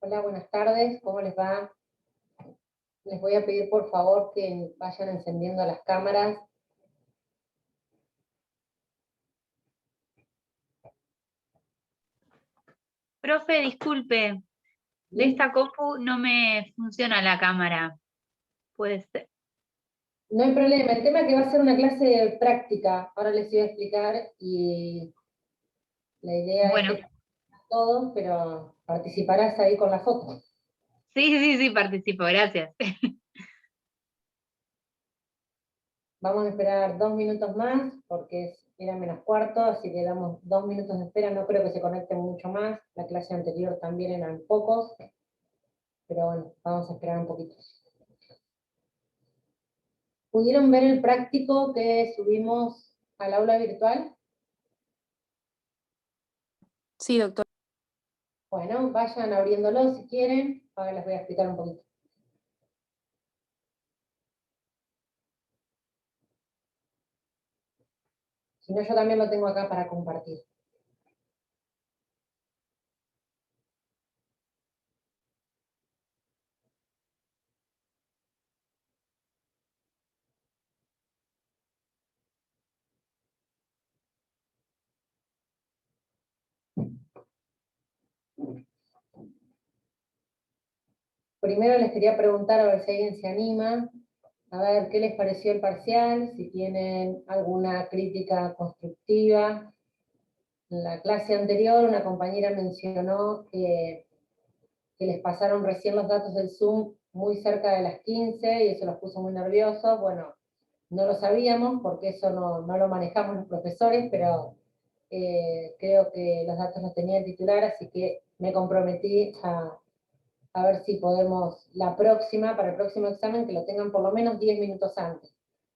Hola, buenas tardes, ¿cómo les va? Les voy a pedir por favor que vayan encendiendo las cámaras. Profe, disculpe, de esta compu no me funciona la cámara. Puede ser. No hay problema, el tema es que va a ser una clase práctica, ahora les voy a explicar y la idea es Bueno, que todos, pero participarás ahí con la foto. sí, participo, gracias. Vamos a esperar 2 minutos más porque era menos cuarto, así que damos 2 minutos de espera, no creo que se conecten mucho más, la clase anterior también eran pocos, pero bueno, vamos a esperar un poquito. ¿Pudieron ver el práctico que subimos al aula virtual? Sí, doctor. Bueno, vayan abriéndolo si quieren, ahora les voy a explicar un poquito. Si no, yo también lo tengo acá para compartir. Primero les quería preguntar a ver si alguien se anima, a ver qué les pareció el parcial, si tienen alguna crítica constructiva. En la clase anterior una compañera mencionó que les pasaron recién los datos del Zoom muy cerca de las 15 y eso los puso muy nerviosos. Bueno, no lo sabíamos porque eso no lo manejamos los profesores, pero creo que los datos los tenía el titular, así que me comprometí a ver si podemos para el próximo examen, que lo tengan por lo menos 10 minutos antes.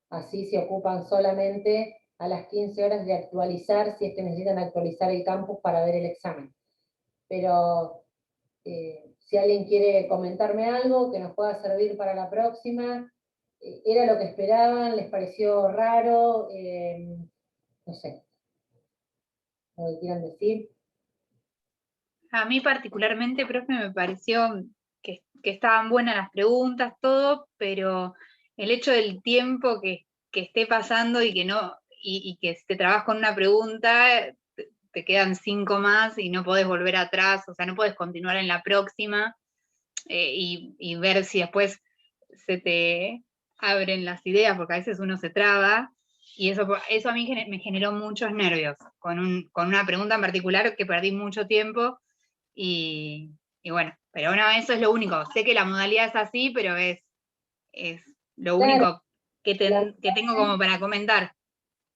Así se ocupan solamente a las 15 horas de actualizar, si es que necesitan actualizar el campus para ver el examen. Pero si alguien quiere comentarme algo que nos pueda servir para la próxima, ¿era lo que esperaban? ¿Les pareció raro? No sé, lo que quieran decir. A mí particularmente, profe, me pareció que estaban buenas las preguntas, todo, pero el hecho del tiempo que esté pasando y que no, y que te trabas con una pregunta, te quedan 5 más y no podés volver atrás, o sea, no podés continuar en la próxima y ver si después se te abren las ideas, porque a veces uno se traba, y eso a mí me generó muchos nervios, con una pregunta en particular que perdí mucho tiempo, y bueno, pero bueno, eso es lo único. Sé que la modalidad es así, pero es lo Claro, único que tengo como para comentar.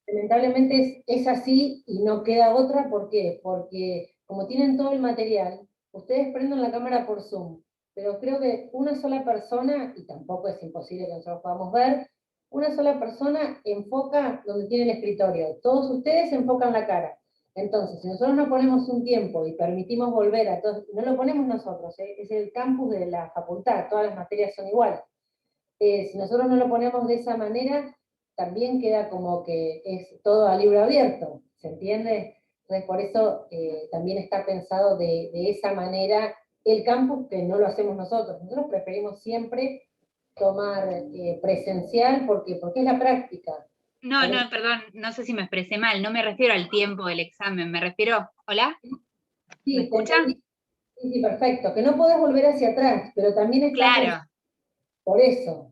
lamentablemente es así y no queda otra. ¿Por qué? Porque como tienen todo el material, ustedes prenden la cámara por Zoom, pero creo que una sola persona, y tampoco es imposible que nosotros podamos ver, una sola persona enfoca donde tiene el escritorio, todos ustedes enfocan la cara. Entonces, si nosotros no ponemos un tiempo y permitimos volver a todos, no lo ponemos nosotros, es el campus de la facultad, todas las materias son iguales. Si nosotros no lo ponemos de esa manera, también queda como que es todo a libro abierto, ¿se entiende? Entonces por eso también está pensado de esa manera el campus, que no lo hacemos nosotros. Nosotros preferimos siempre tomar presencial porque es la práctica. No, perdón, no sé si me expresé mal, no me refiero al tiempo del examen, me refiero, ¿hola? ¿Me Sí, te escucha? entendí. Sí, sí, perfecto. Que no podés volver hacia atrás, pero también está pensado Claro, por eso.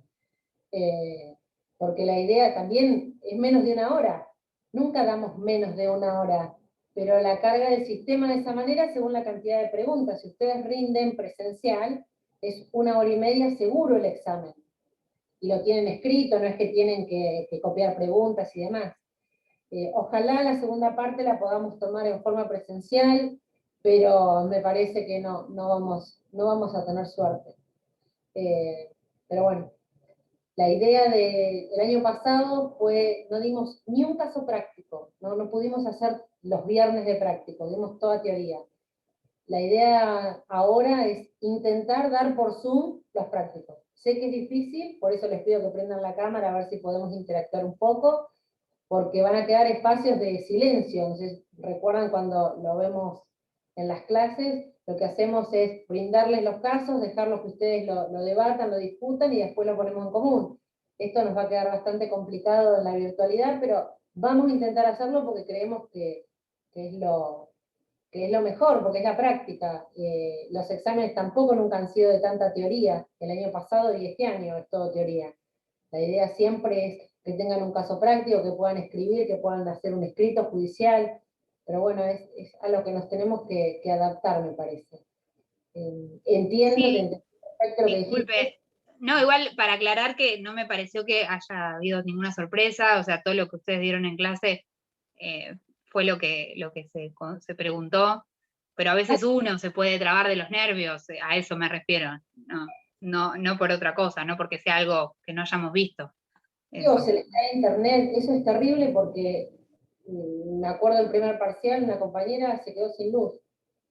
eh, porque la idea también es menos de una hora. Nunca damos menos de una hora, pero la carga del sistema de esa manera según la cantidad de preguntas. Si ustedes rinden presencial, es 1 hora y media seguro el examen. Y lo tienen escrito, no es que tienen que copiar preguntas y demás. Ojalá la segunda parte la podamos tomar en forma presencial, pero me parece que no vamos a tener suerte. Pero bueno, la idea del año pasado fue, no dimos ni un caso práctico, no pudimos hacer los viernes de práctico, dimos toda teoría. La idea ahora es intentar dar por Zoom los prácticos. Sé que es difícil, por eso les pido que prendan la cámara a ver si podemos interactuar un poco, porque van a quedar espacios de silencio. Entonces, recuerdan cuando lo vemos en las clases, Lo que hacemos es brindarles los casos, dejarlos que ustedes lo debatan, lo discutan y después lo ponemos en común. Esto nos va a quedar bastante complicado en la virtualidad, pero vamos a intentar hacerlo porque creemos que es lo mejor, porque es la práctica. Los exámenes tampoco nunca han sido de tanta teoría, el año pasado y este año es todo teoría. La idea siempre es que tengan un caso práctico, que puedan escribir, que puedan hacer un escrito judicial, pero bueno, es a lo que nos tenemos que adaptar, me parece. Entiendo, te Sí, entiendo perfecto lo que dijiste. disculpe. No, igual para aclarar que no me pareció que haya habido ninguna sorpresa, o sea, todo lo que ustedes dieron en clase fue lo que se preguntó, pero a veces uno se puede trabar de los nervios, a eso me refiero, no por otra cosa, no porque sea algo que no hayamos visto. O se les cae internet, eso es terrible porque me acuerdo el primer parcial, una compañera se quedó sin luz,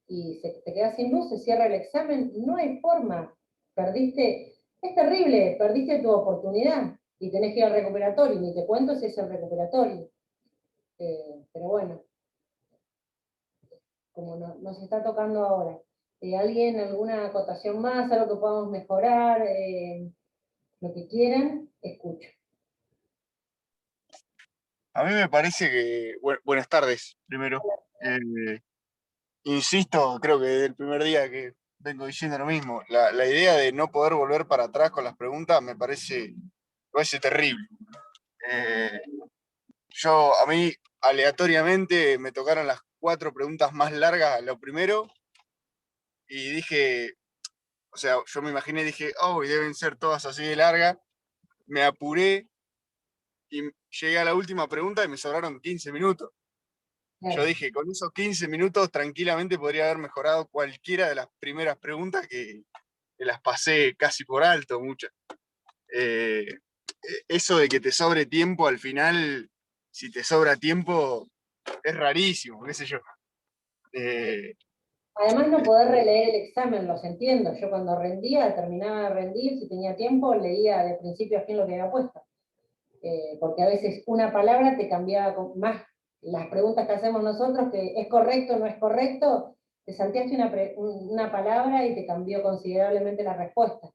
y te quedas sin luz, se cierra el examen, no hay forma, perdiste, es terrible, perdiste tu oportunidad, y tenés que ir al recuperatorio, ni te cuento si es el recuperatorio. Pero bueno, como nos está tocando ahora. ¿Alguien, alguna acotación más, algo que podamos mejorar? Lo que quieran, escucho. A mí me parece que, buenas tardes, primero. Eh, Insisto, creo que desde el primer día que vengo diciendo lo mismo, la idea de no poder volver para atrás con las preguntas me parece terrible. Eh, a mí, aleatoriamente, me tocaron las 4 preguntas más largas, lo primero, y dije, o sea, yo me imaginé, dije, oh, y deben ser todas así de largas. Me apuré y llegué a la última pregunta y me sobraron 15 minutos. Yo dije, con esos 15 minutos tranquilamente podría haber mejorado cualquiera de las primeras preguntas que las pasé casi por alto, muchas. Eh, Eso de que te sobre tiempo al final, si te sobra tiempo, es rarísimo, qué sé yo. Eh, Además no poder releer el examen, los entiendo. Yo cuando rendía, terminaba de rendir, si tenía tiempo, leía de principio a fin lo que había puesto. Porque a veces una palabra te cambiaba más las preguntas que hacemos nosotros, que es correcto o no es correcto, te salteaste una palabra y te cambió considerablemente la respuesta.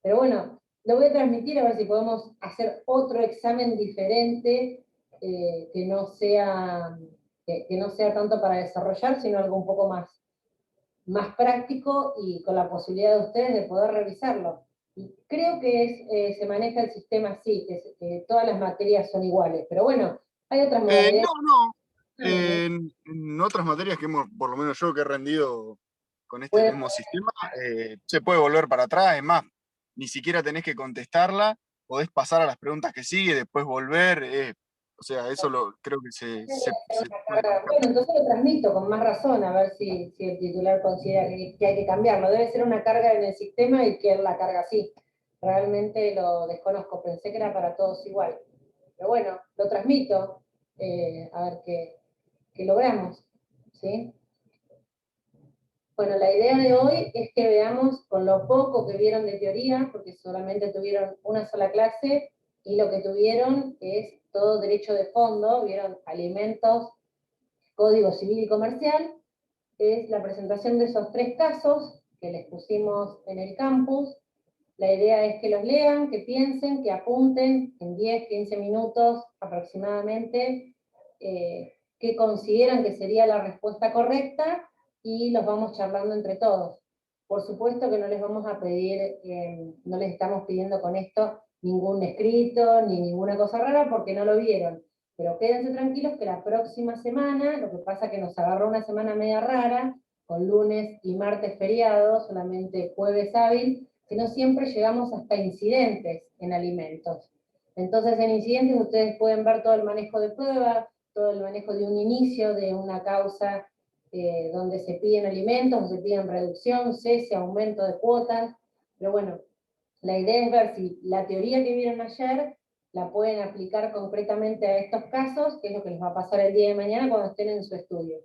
Pero bueno, lo voy a transmitir a ver si podemos hacer otro examen diferente, que no sea tanto para desarrollar, sino algo un poco más práctico y con la posibilidad de ustedes de poder revisarlo. Y creo que se maneja el sistema así, que todas las materias son iguales, pero bueno, hay otras modalidades. no. En otras materias que por lo menos yo que he rendido con este Puede- mismo sistema, se puede volver para atrás, es más, ni siquiera tenés que contestarla, podés pasar a las preguntas que sigue, después volver, o sea, eso creo que se puede manejar. Bueno, entonces lo transmito con más razón, a ver si el titular considera que hay que cambiarlo. Debe ser una carga en el sistema y que él la carga así. Realmente lo desconozco, pensé que era para todos igual. Pero bueno, lo transmito, a ver qué logramos. ¿Sí? Bueno, la idea de hoy es que veamos con lo poco que vieron de teoría, porque solamente tuvieron una sola clase, y lo que tuvieron es todo derecho de fondo, vieron alimentos, Código Civil y Comercial, es la presentación de esos 3 casos que les pusimos en el campus. La idea es que los lean, que piensen, que apunten en 10, 15 minutos aproximadamente, qué consideran que sería la respuesta correcta, y los vamos charlando entre todos. Por supuesto que no les vamos a pedir, no les estamos pidiendo con esto ningún escrito, ni ninguna cosa rara, porque no lo vieron. Pero quédense tranquilos que la próxima semana, lo que pasa es que nos agarró una semana media rara, con lunes y martes feriados, solamente jueves hábil, sino siempre llegamos hasta incidentes en alimentos. Entonces en incidentes ustedes pueden ver todo el manejo de prueba, todo el manejo de un inicio de una causa, donde se piden alimentos, se piden reducción, cese, aumento de cuotas, pero bueno, la idea es ver si la teoría que vieron ayer la pueden aplicar concretamente a estos casos, que es lo que les va a pasar el día de mañana cuando estén en su estudio.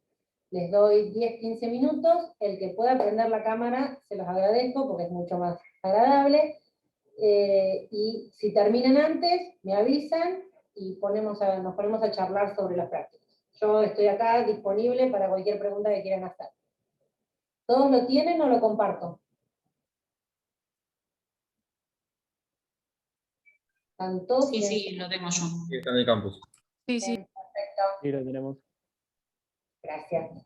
Les doy 10, 15 minutos, el que pueda prender la cámara se los agradezco porque es mucho más agradable, y si terminan antes, me avisan y nos ponemos a charlar sobre los prácticos. Yo estoy acá disponible para cualquier pregunta que quieran hacer. ¿Todos lo tienen o lo comparto? ¿Están todos Sí, silenciosos? sí, lo tengo yo. Sí, está en el campus. Sí, sí. Bien, perfecto. Sí, lo tenemos. Gracias.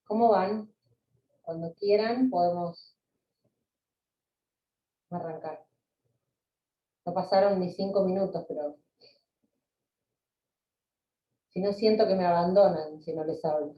¿Cómo van? Cuando quieran podemos arrancar. No pasaron ni 5 minutos, pero si no siento que me abandonan si no les hablo.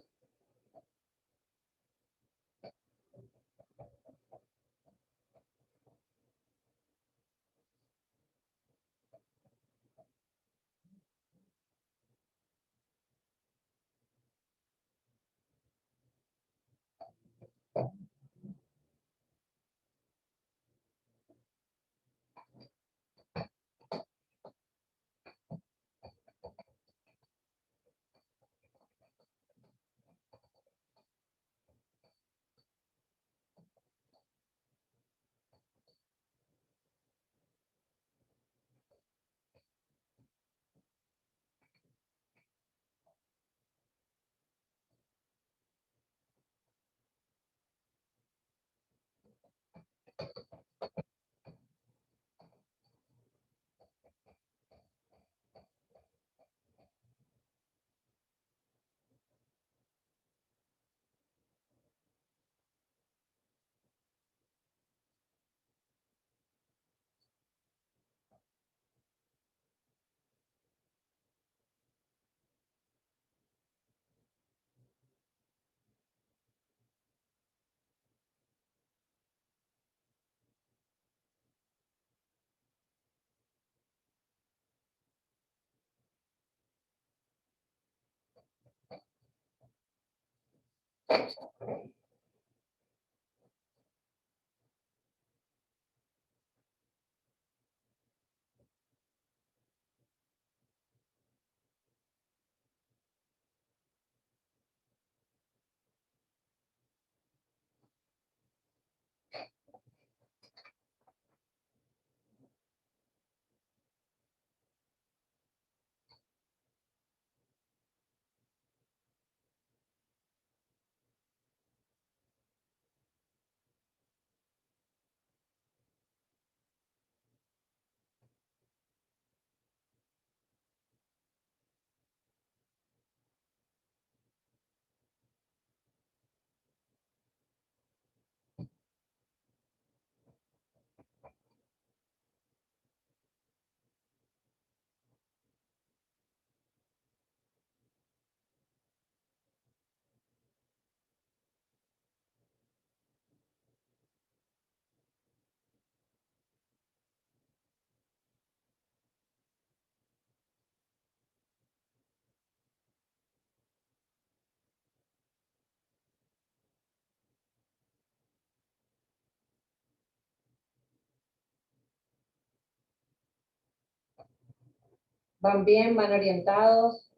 ¿Van bien? ¿Van orientados?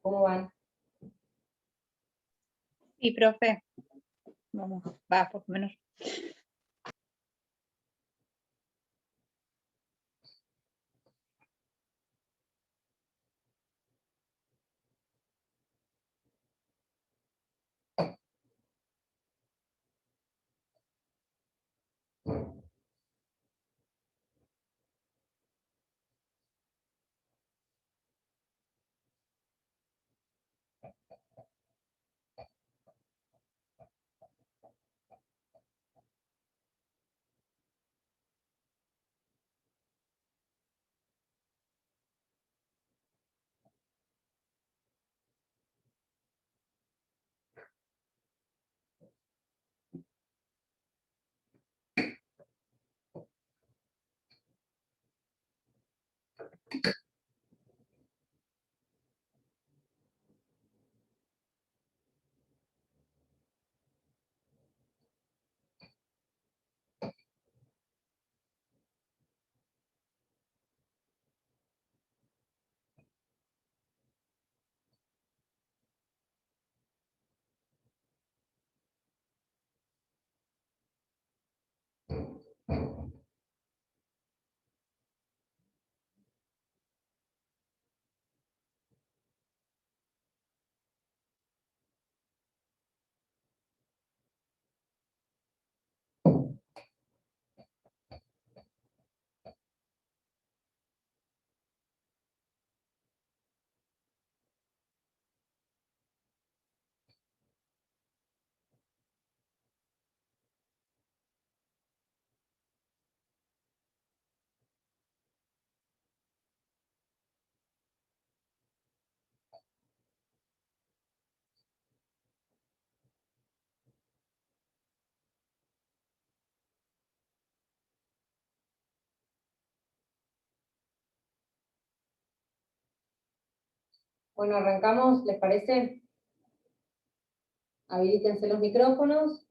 ¿Cómo van? Sí, profe. Vamos, va, por lo menos. Bueno, arrancamos, ¿les parece? Habilítense los micrófonos.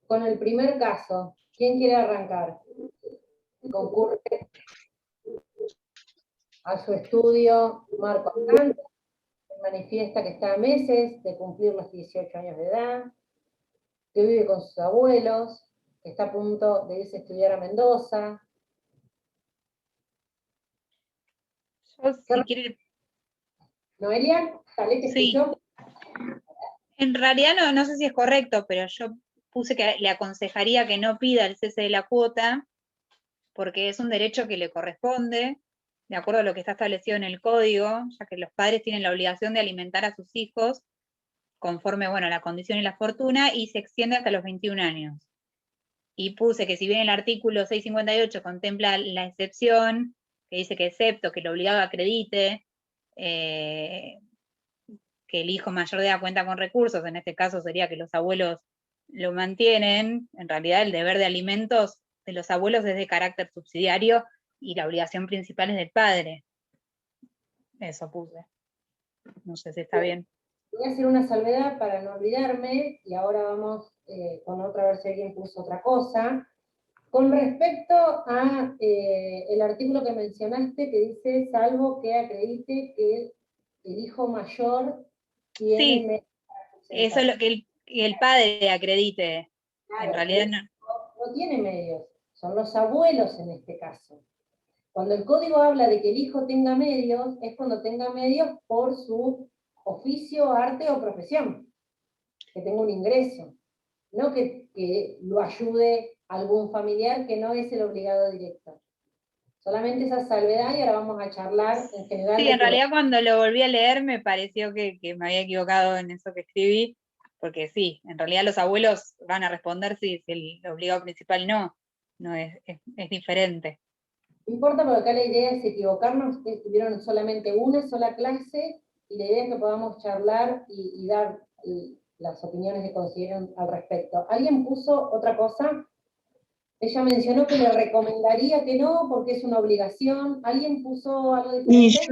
Con el primer caso, ¿quién quiere arrancar? Concurre a su estudio Marco Alcántara, manifiesta que está a meses de cumplir los 18 años de edad, que vive con sus abuelos, que está a punto de irse a estudiar a Mendoza. Yo, si quiere, Noelia, ¿Talé te sí. escuchó? En realidad no sé si es correcto, pero yo puse que le aconsejaría que no pida el cese de la cuota, porque es un derecho que le corresponde, de acuerdo a lo que está establecido en el código, ya que los padres tienen la obligación de alimentar a sus hijos conforme, bueno, la condición y la fortuna, y se extiende hasta los 21 años. Y puse que si bien el artículo 658 contempla la excepción, que dice que excepto que el obligado acredite que el hijo mayor de edad cuenta con recursos, en este caso sería que los abuelos lo mantienen, en realidad el deber de alimentos de los abuelos es de carácter subsidiario y la obligación principal es del padre. Eso puse. No sé si está bien. Voy a hacer una salvedad para no olvidarme, y ahora vamos con otra, a ver si alguien puso otra cosa. Con respecto a el artículo que mencionaste, que dice, salvo que acredite que el hijo mayor tiene... Sí, eso es lo que el padre acredite. Claro, en realidad no. no tiene medios, son los abuelos en este caso. Cuando el código habla de que el hijo tenga medios, es cuando tenga medios por su oficio, arte o profesión, que tenga un ingreso, no que lo ayude algún familiar que no es el obligado directo. Solamente esa salvedad, y ahora vamos a charlar en general. Sí, en realidad cuando lo volví a leer me pareció que me había equivocado en eso que escribí, porque sí, en realidad los abuelos van a responder si el obligado principal no es diferente. No importa, porque acá la idea es equivocarnos. Ustedes tuvieron solamente una sola clase, y la idea es que podamos charlar y dar las opiniones que consideren al respecto. ¿Alguien puso otra cosa? Ella mencionó que le recomendaría que no, porque es una obligación. ¿Alguien puso algo diferente?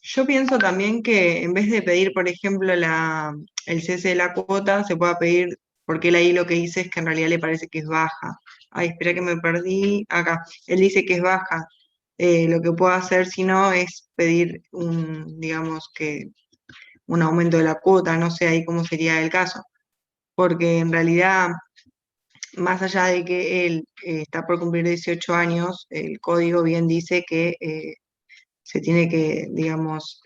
Yo pienso también que en vez de pedir, por ejemplo, el cese de la cuota, se pueda pedir, porque él ahí lo que dice es que en realidad le parece que es baja. Ay, espera que me perdí. Acá, él dice que es baja. Lo que puedo hacer, si no, es pedir digamos que un aumento de la cuota, no sé ahí cómo sería el caso. Porque en realidad, más allá de que él está por cumplir 18 años, el código bien dice que se tiene que, digamos,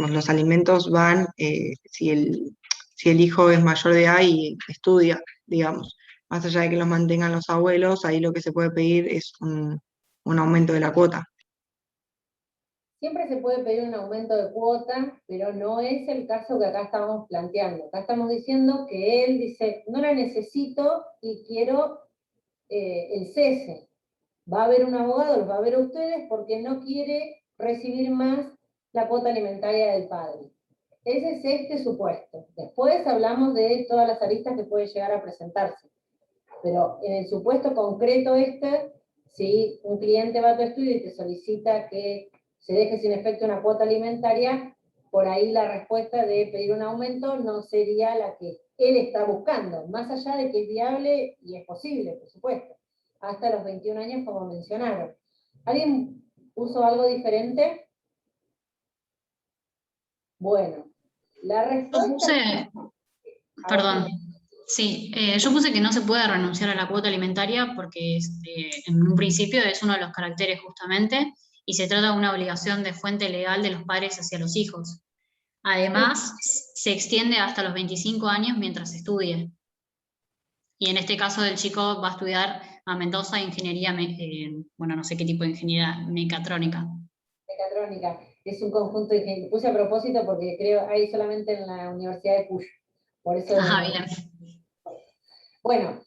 los alimentos van si el hijo es mayor de edad y estudia, digamos. Más allá de que los mantengan los abuelos, ahí lo que se puede pedir es un aumento de la cuota. Siempre se puede pedir un aumento de cuota, pero no es el caso que acá estamos planteando. Acá estamos diciendo que él dice, no la necesito y quiero el cese. Va a haber un abogado, los va a ver a ustedes, porque no quiere recibir más la cuota alimentaria del padre. Ese es este supuesto. Después hablamos de todas las aristas que pueden llegar a presentarse. Pero en el supuesto concreto si un cliente va a tu estudio y te solicita que se deje sin efecto una cuota alimentaria, por ahí la respuesta de pedir un aumento no sería la que él está buscando, más allá de que es viable y es posible, por supuesto, hasta los 21 años, como mencionaron. ¿Alguien puso algo diferente? Bueno, la respuesta... Perdón. Sí, yo puse que no se puede renunciar a la cuota alimentaria porque en un principio es uno de los caracteres justamente, y se trata de una obligación de fuente legal de los padres hacia los hijos. Además, se extiende hasta los 25 años mientras estudie. Y en este caso el chico va a estudiar a Mendoza ingeniería, bueno, no sé qué tipo de ingeniería, mecatrónica. Mecatrónica, es un conjunto de ingeniería. Puse a propósito porque creo hay solamente en la Universidad de Cuyo. Por eso... Bien. Bueno,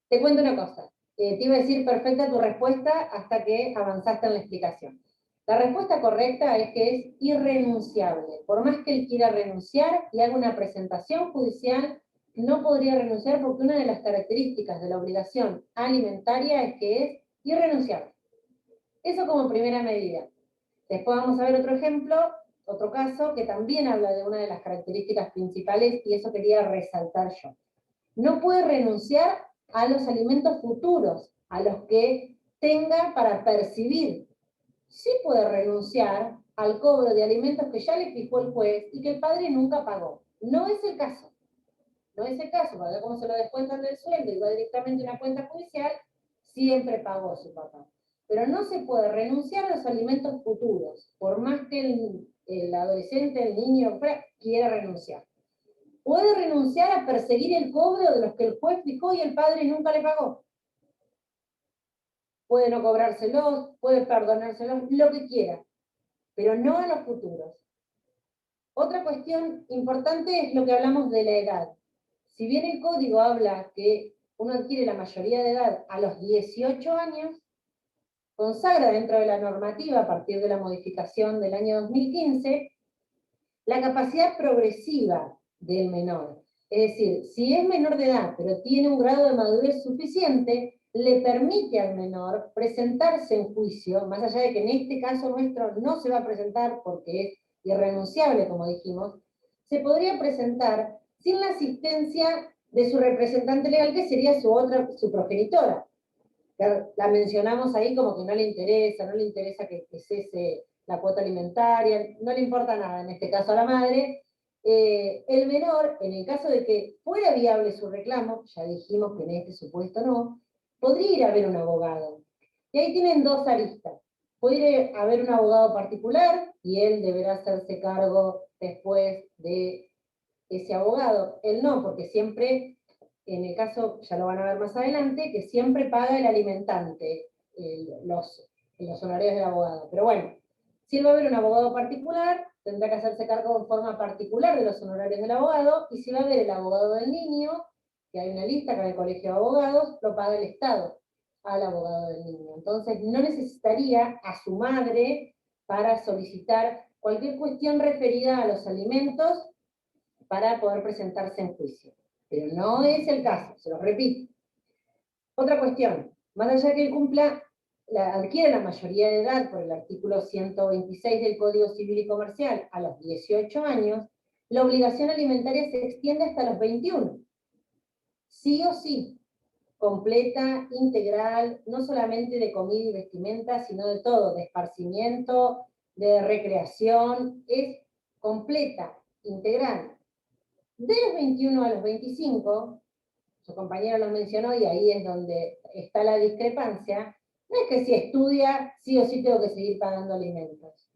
te cuento una cosa. Te iba a decir perfecta tu respuesta hasta que avanzaste en la explicación. La respuesta correcta es que es irrenunciable. Por más que él quiera renunciar y haga una presentación judicial no podría renunciar porque una de las características de la obligación alimentaria es que es irrenunciable. Eso como primera medida. Después vamos a ver otro ejemplo, otro caso, que también habla de una de las características principales, y eso quería resaltar yo. No puede renunciar a los alimentos futuros, a los que tenga para percibir. Sí puede renunciar al cobro de alimentos que ya le fijó el juez y que el padre nunca pagó. No es el caso. No es el caso, porque como se lo descuentan del sueldo y va directamente a una cuenta judicial, siempre pagó su papá. Pero no se puede renunciar a los alimentos futuros, por más que el adolescente, el niño, quiera renunciar. Puede renunciar a perseguir el cobro de los que el juez fijó y el padre nunca le pagó. Puede no cobrárselos, puede perdonárselos, lo que quiera, pero no a los futuros. Otra cuestión importante es lo que hablamos de la edad. Si bien el código habla que uno adquiere la mayoría de edad a los 18 años, consagra dentro de la normativa, a partir de la modificación del año 2015, la capacidad progresiva del menor. Es decir, si es menor de edad, pero tiene un grado de madurez suficiente, le permite al menor presentarse en juicio, más allá de que en este caso nuestro no se va a presentar porque es irrenunciable, como dijimos, se podría presentar sin la asistencia de su representante legal, que sería su progenitora. La mencionamos ahí como que no le interesa que cese la cuota alimentaria, no le importa nada, en este caso a la madre. El menor, en el caso de que fuera viable su reclamo, ya dijimos que en este supuesto no, podría ir a ver un abogado. Y ahí tienen dos aristas. Puede ir a ver un abogado particular, y él deberá hacerse cargo después de ese abogado. Él no, porque siempre, en el caso, ya lo van a ver más adelante, que siempre paga el alimentante los honorarios del abogado. Pero bueno, si él va a ver un abogado particular, tendrá que hacerse cargo en forma particular de los honorarios del abogado, y si va a ver el abogado del niño, que hay una lista acá en el Colegio de Abogados, lo paga el Estado al abogado del niño. Entonces no necesitaría a su madre para solicitar cualquier cuestión referida a los alimentos para poder presentarse en juicio. Pero no es el caso, se lo repito. Otra cuestión, más allá que él adquiere la mayoría de edad por el artículo 126 del Código Civil y Comercial a los 18 años, la obligación alimentaria se extiende hasta los 21. Sí o sí, completa, integral, no solamente de comida y vestimenta, sino de todo, de esparcimiento, de recreación, es completa, integral. De los 21 a los 25, su compañero lo mencionó y ahí es donde está la discrepancia, no es que si estudia, sí o sí tengo que seguir pagando alimentos.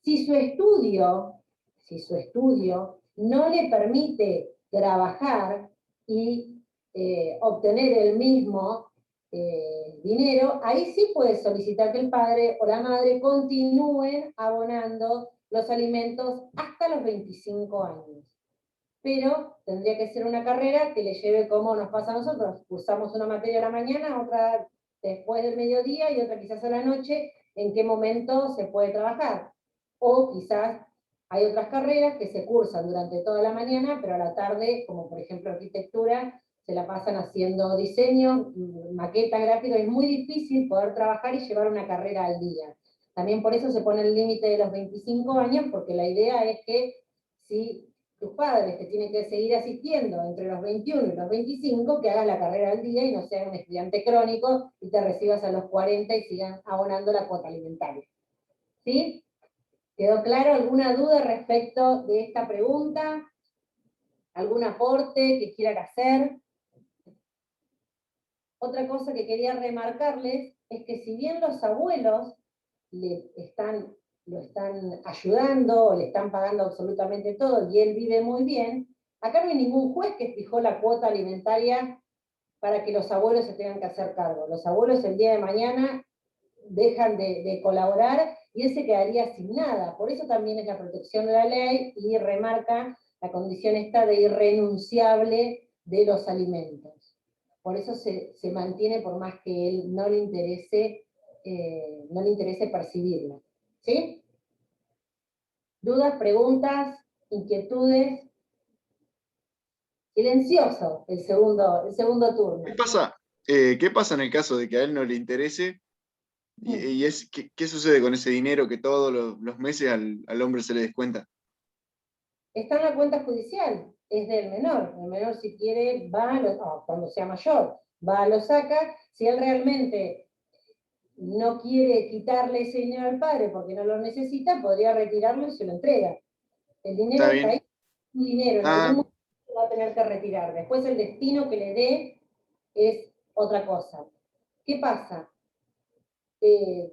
Si su estudio no le permite trabajar y obtener el mismo dinero, ahí sí puede solicitar que el padre o la madre continúen abonando los alimentos hasta los 25 años. Pero tendría que ser una carrera que le lleve, como nos pasa a nosotros, cursamos una materia a la mañana, otra después del mediodía y otra quizás a la noche, en qué momento se puede trabajar. O quizás hay otras carreras que se cursan durante toda la mañana, pero a la tarde, como por ejemplo arquitectura, se la pasan haciendo diseño, maqueta gráfica, es muy difícil poder trabajar y llevar una carrera al día. También por eso se pone el límite de los 25 años, porque la idea es que si tus padres te tienen que seguir asistiendo entre los 21 y los 25, que hagas la carrera al día y no seas un estudiante crónico y te recibas a los 40 y sigan abonando la cuota alimentaria. ¿Sí? ¿Quedó claro? ¿Alguna duda respecto de esta pregunta? ¿Algún aporte que quieran hacer? Otra cosa que quería remarcarles es que si bien los abuelos lo están ayudando, o le están pagando absolutamente todo, y él vive muy bien, acá no hay ningún juez que fijó la cuota alimentaria para que los abuelos se tengan que hacer cargo. Los abuelos el día de mañana dejan de colaborar y él se quedaría sin nada. Por eso también es la protección de la ley y remarca la condición esta de irrenunciable de los alimentos. Por eso se mantiene, por más que él no le interese percibirlo. ¿Sí? ¿Dudas, preguntas, inquietudes? silencioso el segundo turno. ¿Qué pasa en el caso de que a él no le interese? ¿Qué sucede con ese dinero que todos los meses al hombre se le descuenta? Está en la cuenta judicial, es del menor. El menor, si quiere, va, cuando sea mayor, va, lo saca. Si él realmente no quiere quitarle ese dinero al padre porque no lo necesita, podría retirarlo y se lo entrega. El dinero Está está bien. ahí, un dinero, en Ah, algún momento lo va a tener que retirar. Después el destino que le dé es otra cosa. ¿Qué pasa?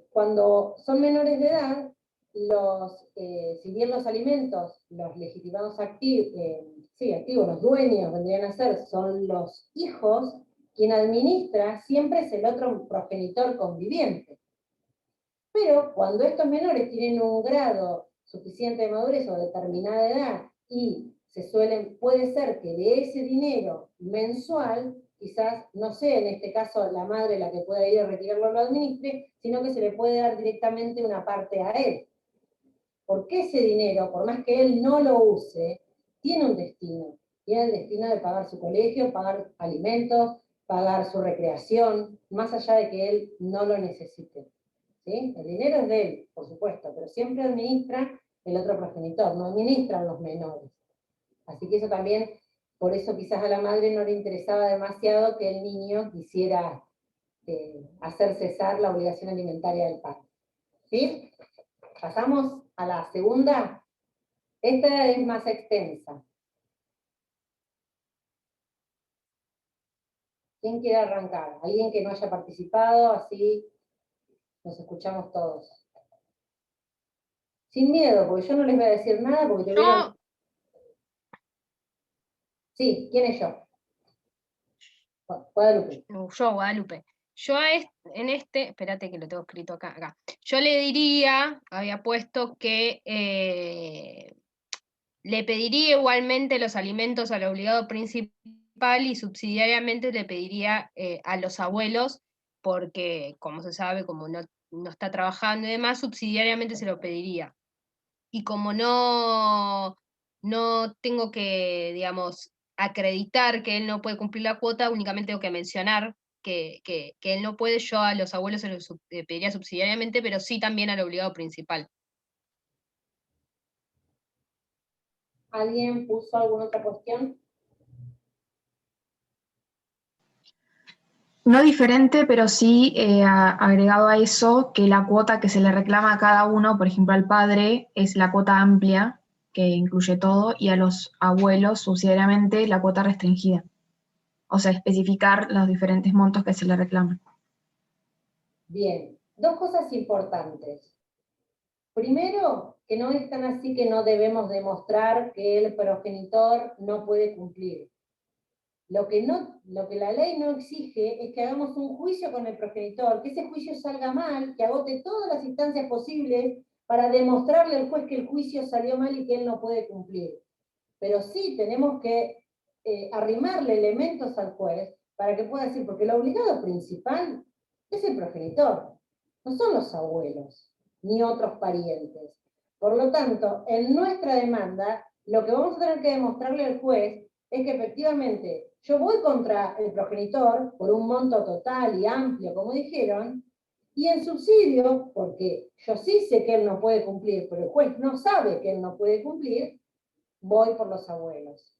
Cuando son menores de edad, si bien los alimentos, los legitimados activos, los dueños vendrían a ser, son los hijos, quien administra siempre es el otro progenitor conviviente. Pero cuando estos menores tienen un grado suficiente de madurez o determinada edad y puede ser que de ese dinero mensual, quizás, no sé, en este caso la madre la que pueda ir a retirarlo lo administre, sino que se le puede dar directamente una parte a él. Porque ese dinero, por más que él no lo use, tiene un destino. Tiene el destino de pagar su colegio, pagar alimentos, pagar su recreación, más allá de que él no lo necesite. ¿Sí? El dinero es de él, por supuesto, pero siempre administra el otro progenitor, no administran los menores. Así que eso también, por eso quizás a la madre no le interesaba demasiado que el niño quisiera hacer cesar la obligación alimentaria del padre. ¿Sí? Pasamos a la segunda. Esta es más extensa. ¿Quién quiere arrancar? ¿Alguien que no haya participado? Así nos escuchamos todos. Sin miedo, porque yo no les voy a decir nada, porque te voy a... Sí, ¿quién es yo? Guadalupe. Yo, Guadalupe. Yo espérate que lo tengo escrito acá. Yo le diría, había puesto que le pediría igualmente los alimentos al obligado principal y subsidiariamente le pediría a los abuelos, porque como se sabe, como no está trabajando y demás, subsidiariamente se lo pediría. Y como no tengo que, digamos, acreditar que él no puede cumplir la cuota, únicamente tengo que mencionar que él no puede, yo a los abuelos se los pediría subsidiariamente, pero sí también al obligado principal. ¿Alguien puso alguna otra cuestión? No diferente, pero sí agregado a eso que la cuota que se le reclama a cada uno, por ejemplo al padre, es la cuota amplia, que incluye todo, y a los abuelos subsidiariamente la cuota restringida. O sea, especificar los diferentes montos que se le reclaman. Bien, dos cosas importantes. Primero, que no es tan así que no debemos demostrar que el progenitor no puede cumplir. Lo que la ley no exige es que hagamos un juicio con el progenitor, que ese juicio salga mal, que agote todas las instancias posibles para demostrarle al juez que el juicio salió mal y que él no puede cumplir. Pero sí tenemos que arrimarle elementos al juez para que pueda decir, porque el obligado principal es el progenitor, no son los abuelos, ni otros parientes. Por lo tanto, en nuestra demanda, lo que vamos a tener que demostrarle al juez es que efectivamente yo voy contra el progenitor por un monto total y amplio, como dijeron, y en subsidio, porque yo sí sé que él no puede cumplir, pero el juez no sabe que él no puede cumplir, voy por los abuelos.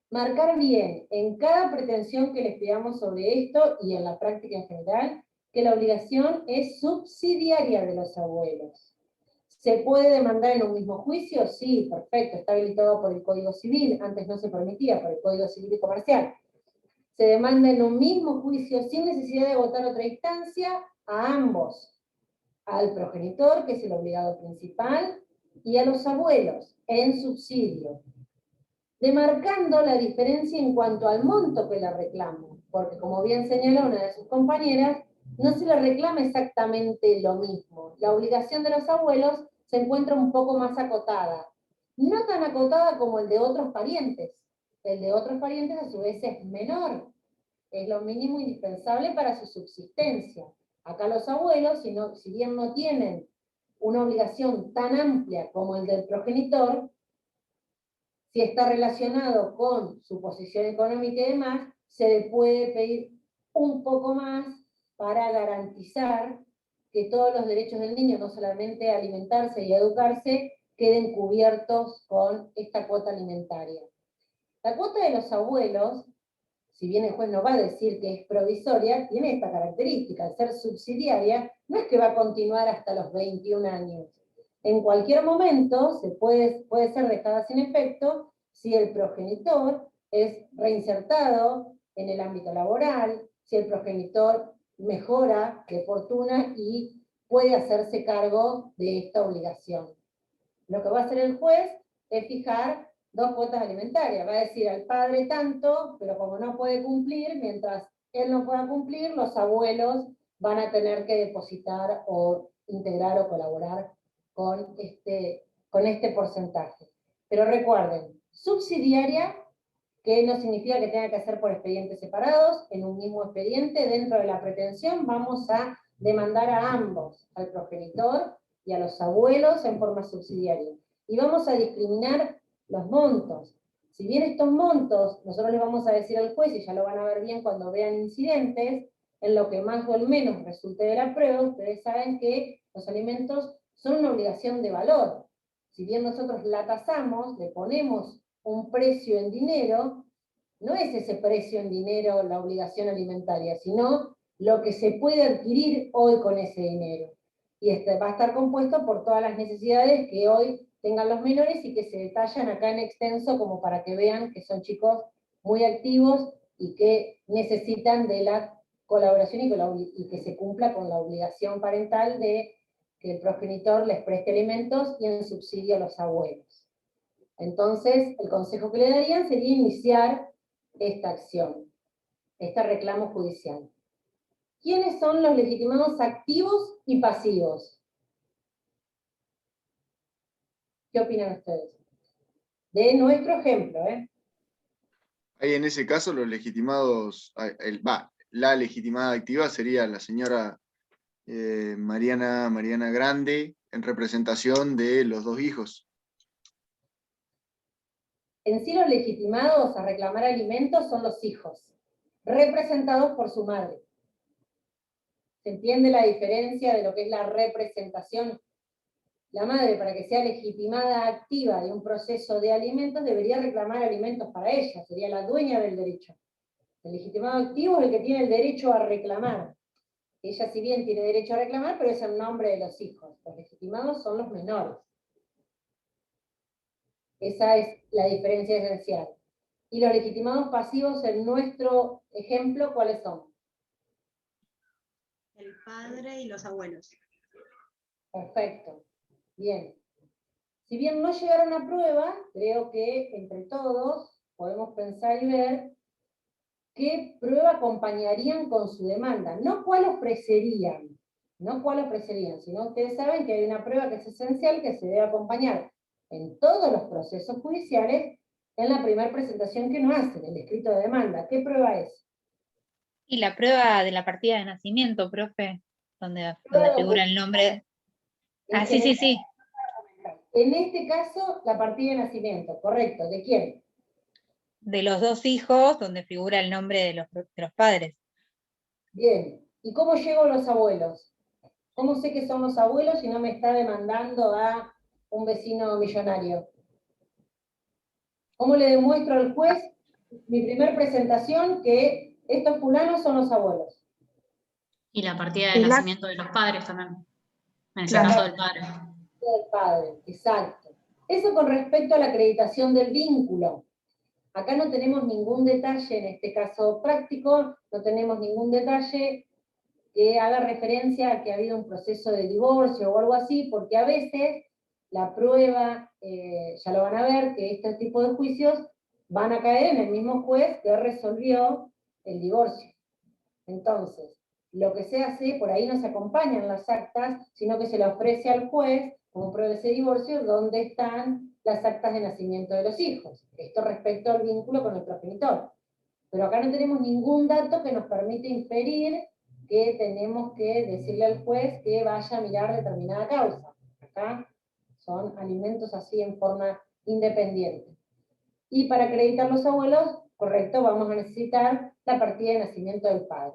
Marcar bien en cada pretensión que les pidamos sobre esto y en la práctica en general, que la obligación es subsidiaria de los abuelos. ¿Se puede demandar en un mismo juicio? Sí, perfecto, está habilitado por el Código Civil, antes no se permitía por el Código Civil y Comercial. Se demanda en un mismo juicio sin necesidad de agotar otra instancia a ambos, al progenitor, que es el obligado principal, y a los abuelos, en subsidio, demarcando la diferencia en cuanto al monto que le reclamo, porque como bien señaló una de sus compañeras, no se le reclama exactamente lo mismo. La obligación de los abuelos se encuentra un poco más acotada, no tan acotada como el de otros parientes. El de otros parientes a su vez es menor, es lo mínimo indispensable para su subsistencia. Acá los abuelos, si bien no tienen una obligación tan amplia como el del progenitor, Si está relacionado con su posición económica y demás, se le puede pedir un poco más para garantizar que todos los derechos del niño, no solamente alimentarse y educarse, queden cubiertos con esta cuota alimentaria. La cuota de los abuelos, si bien el juez no va a decir que es provisoria, tiene esta característica, al ser subsidiaria, no es que va a continuar hasta los 21 años. En cualquier momento puede ser dejada sin efecto si el progenitor es reinsertado en el ámbito laboral, si el progenitor mejora de fortuna y puede hacerse cargo de esta obligación. Lo que va a hacer el juez es fijar 2 cuotas alimentarias. Va a decir al padre tanto, pero como no puede cumplir, mientras él no pueda cumplir, los abuelos van a tener que depositar o integrar o colaborar con este porcentaje. Pero recuerden, subsidiaria, que no significa que tenga que hacer por expedientes separados, en un mismo expediente, dentro de la pretensión, vamos a demandar a ambos, al progenitor y a los abuelos en forma subsidiaria. Y vamos a discriminar los montos. Si bien estos montos, nosotros les vamos a decir al juez, y ya lo van a ver bien cuando vean incidentes, en lo que más o menos resulte de la prueba, ustedes saben que los alimentos son una obligación de valor. Si bien nosotros la tasamos, le ponemos un precio en dinero, no es ese precio en dinero la obligación alimentaria, sino lo que se puede adquirir hoy con ese dinero. Y va a estar compuesto por todas las necesidades que hoy tengan los menores y que se detallan acá en extenso como para que vean que son chicos muy activos y que necesitan de la colaboración y que se cumpla con la obligación parental de que el progenitor les preste alimentos y en subsidio a los abuelos. Entonces, el consejo que le darían sería iniciar esta acción, este reclamo judicial. ¿Quiénes son los legitimados activos y pasivos? ¿Qué opinan ustedes? De nuestro ejemplo, ¿eh? Ahí en ese caso los legitimados, la legitimada activa sería la señora Mariana Grande, en representación de los 2 hijos. En sí los legitimados a reclamar alimentos son los hijos, representados por su madre. ¿Se entiende la diferencia de lo que es la representación? La madre, para que sea legitimada activa de un proceso de alimentos, debería reclamar alimentos para ella, sería la dueña del derecho. El legitimado activo es el que tiene el derecho a reclamar. Ella, si bien tiene derecho a reclamar, pero es en nombre de los hijos. Los legitimados son los menores. Esa es la diferencia esencial. Y los legitimados pasivos, en nuestro ejemplo, ¿cuáles son? El padre y los abuelos. Perfecto. Bien. Si bien no llegaron a prueba, creo que entre todos podemos pensar y ver qué prueba acompañarían con su demanda. No cuál ofrecerían, sino ustedes saben que hay una prueba que es esencial que se debe acompañar en todos los procesos judiciales en la primera presentación que nos hacen, el escrito de demanda. ¿Qué prueba es? Y la prueba de la partida de nacimiento, profe, donde figura el nombre. Ah, sí. En este caso, la partida de nacimiento, correcto. ¿De quién? De los 2 hijos, donde figura el nombre de los padres. Bien. ¿Y cómo llego a los abuelos? ¿Cómo sé que son los abuelos si no me está demandando a un vecino millonario? ¿Cómo le demuestro al juez, mi primer presentación, que estos fulanos son los abuelos? Y la partida de nacimiento de los padres también, en ese Claro. caso del padre. Del padre, exacto. Eso con respecto a la acreditación del vínculo. Acá no tenemos ningún detalle, en este caso práctico, no tenemos ningún detalle que haga referencia a que ha habido un proceso de divorcio o algo así, porque a veces la prueba, ya lo van a ver, que este tipo de juicios van a caer en el mismo juez que resolvió el divorcio. Entonces, lo que se hace, por ahí no se acompañan las actas, sino que se le ofrece al juez, como prueba de ese divorcio, dónde están las actas de nacimiento de los hijos. Esto respecto al vínculo con el progenitor. Pero acá no tenemos ningún dato que nos permite inferir que tenemos que decirle al juez que vaya a mirar determinada causa. Acá son alimentos así en forma independiente. Y para acreditar los abuelos, correcto, vamos a necesitar la partida de nacimiento del padre.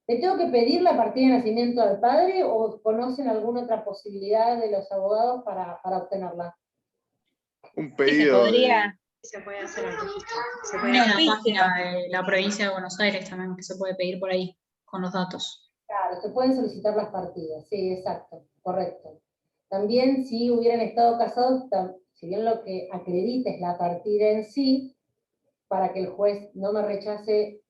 ¿Le tengo que pedir la partida de nacimiento del padre o conocen alguna otra posibilidad de los abogados para obtenerla? Un Sí, se pedido de... podría. Se puede hacer el registro. Se puede Hay hacer. una página de la provincia de Buenos Aires también que se puede pedir por ahí, con los datos. Claro, se pueden solicitar las partidas, sí, exacto, correcto. También si hubieran estado casados, si bien lo que acredita es la partida en sí, para que el juez no me rechace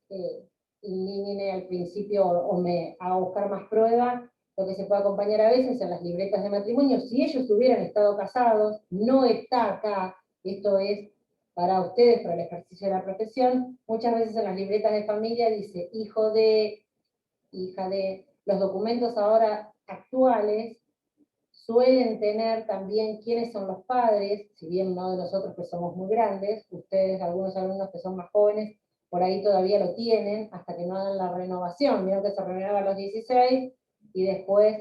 in limine al principio o me haga buscar más pruebas, lo que se puede acompañar a veces en las libretas de matrimonio, si ellos hubieran estado casados, no está acá, esto es para ustedes, para el ejercicio de la profesión, muchas veces en las libretas de familia dice hijo de, hija de, los documentos ahora actuales suelen tener también quiénes son los padres, si bien no de nosotros que somos muy grandes, ustedes, algunos alumnos que son más jóvenes, por ahí todavía lo tienen, hasta que no hagan la renovación, vieron que se renueva a los 16, y después,